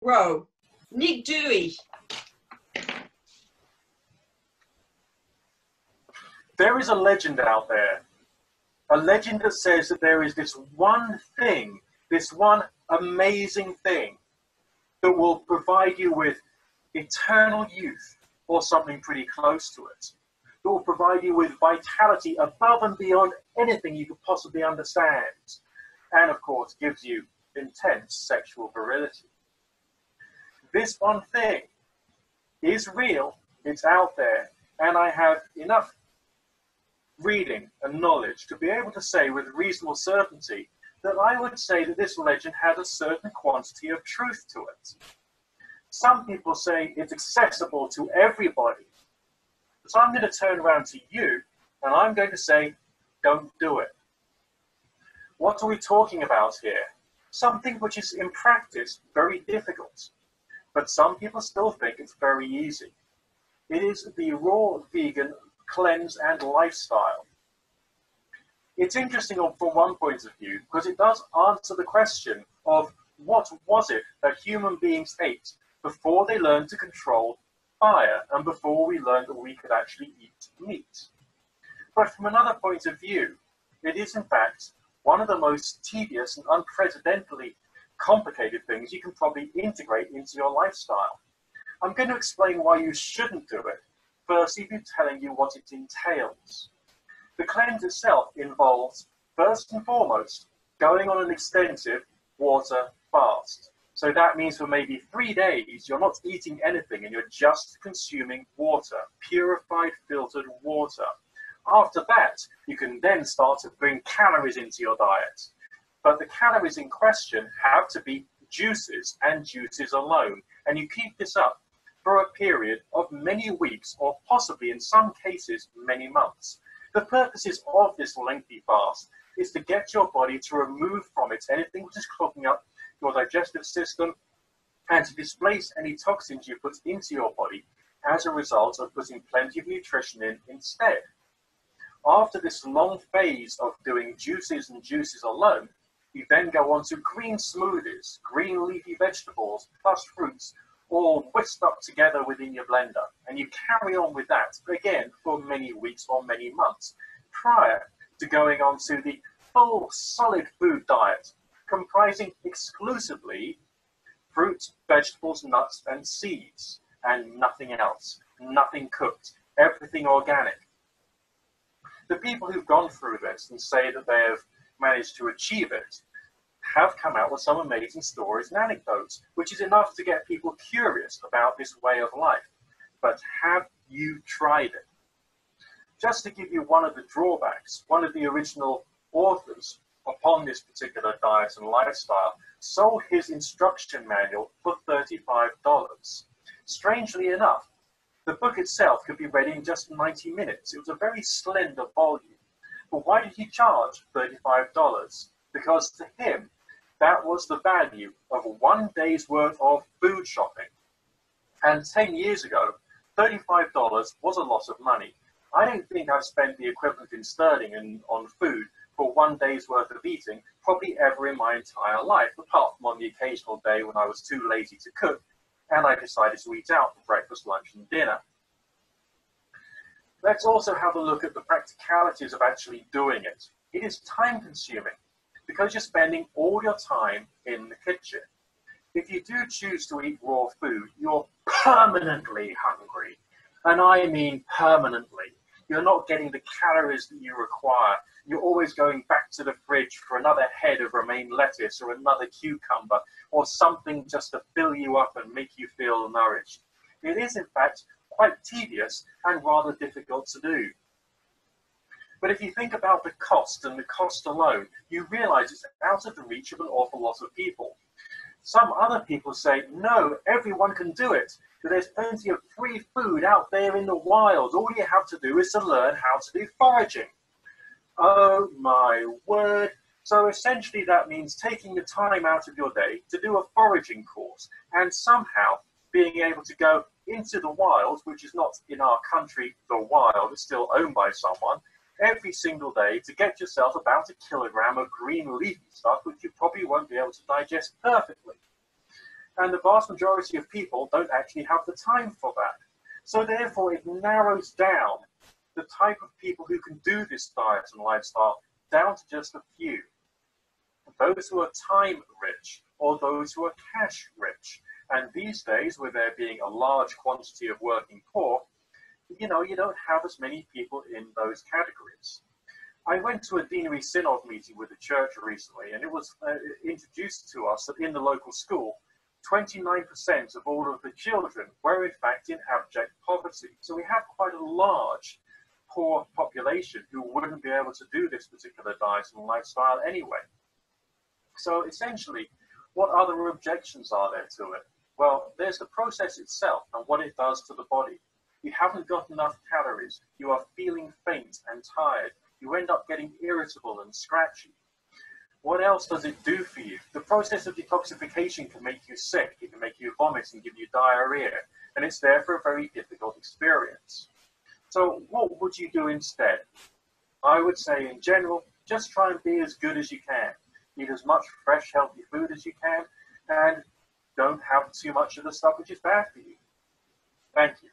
Row. Nick Dewey. There is a legend out there, a legend that says that there is this one thing, this one amazing thing that will provide you with eternal youth or something pretty close to it. That will provide you with vitality above and beyond anything you could possibly understand. And of course, gives you intense sexual virility. This one thing is real, it's out there, and I have enough reading and knowledge to be able to say with reasonable certainty that I would say that this legend has a certain quantity of truth to it. Some people say it's accessible to everybody. So I'm going to turn around to you and I'm going to say, don't do it. What are we talking about here? Something which is in practice very difficult, but some people still think it's very easy. It is the raw vegan cleanse and lifestyle. It's interesting from one point of view because it does answer the question of what was it that human beings ate before they learned to control fire and before we learned that we could actually eat meat. But from another point of view, it is in fact one of the most tedious and unprecedentedly complicated things you can probably integrate into your lifestyle. I'm going to explain why you shouldn't do it, firstly by telling you what it entails. The cleanse itself involves, first and foremost, going on an extensive water fast. So that means for maybe 3 days, you're not eating anything and you're just consuming water, purified, filtered water. After that, you can then start to bring calories into your diet. But the calories in question have to be juices and juices alone. And you keep this up for a period of many weeks or possibly in some cases many months. The purposes of this lengthy fast is to get your body to remove from it anything which is clogging up your digestive system and to displace any toxins you put into your body as a result of putting plenty of nutrition in instead. After this long phase of doing juices and juices alone, you then go on to green smoothies, green leafy vegetables plus fruits, all whisked up together within your blender. And you carry on with that, again, for many weeks or many months, prior to going on to the full solid food diet, comprising exclusively fruits, vegetables, nuts, and seeds, and nothing else, nothing cooked, everything organic. The people who've gone through this and say that they have managed to achieve it have come out with some amazing stories and anecdotes, which is enough to get people curious about this way of life. But have you tried it? Just to give you one of the drawbacks, one of the original authors upon this particular diet and lifestyle sold his instruction manual for $35. Strangely enough, the book itself could be read in just 90 minutes. It was a very slender volume. But why did he charge $35? Because to him, that was the value of 1 day's worth of food shopping. And 10 years ago, $35 was a lot of money. I don't think I've spent the equivalent in sterling on food for 1 day's worth of eating probably ever in my entire life, apart from on the occasional day when I was too lazy to cook and I decided to eat out for breakfast, lunch, and dinner. Let's also have a look at the practicalities of actually doing it. It is time consuming because you're spending all your time in the kitchen. If you do choose to eat raw food, you're permanently hungry. And I mean permanently. You're not getting the calories that you require. You're always going back to the fridge for another head of romaine lettuce or another cucumber or something just to fill you up and make you feel nourished. It is, in fact, quite tedious and rather difficult to do. But if you think about the cost and the cost alone, you realize it's out of the reach of an awful lot of people. Some other people say, no, everyone can do it. There's plenty of free food out there in the wild. All you have to do is to learn how to do foraging. Oh my word. So essentially that means taking the time out of your day to do a foraging course and somehow being able to go into the wild, which is not in our country the wild, it's still owned by someone, every single day to get yourself about 1 kilogram of green leafy stuff which you probably won't be able to digest perfectly. And the vast majority of people don't actually have the time for that. So therefore, it narrows down the type of people who can do this diet and lifestyle down to just a few. Those who are time rich or those who are cash rich. And these days, with there being a large quantity of working poor, you don't have as many people in those categories. I went to a deanery synod meeting with the church recently, and it was introduced to us that in the local school, 29% of all of the children were in fact in abject poverty. So we have quite a large poor population who wouldn't be able to do this particular diet and lifestyle anyway. So essentially, what other objections are there to it? Well, there's the process itself and what it does to the body. You haven't got enough calories. You are feeling faint and tired. You end up getting irritable and scratchy. What else does it do for you? The process of detoxification can make you sick. It can make you vomit and give you diarrhea. And it's therefore a very difficult experience. So what would you do instead? I would say in general, just try and be as good as you can. Eat as much fresh, healthy food as you can, and don't have too much of the stuff which is bad for you. Thank you.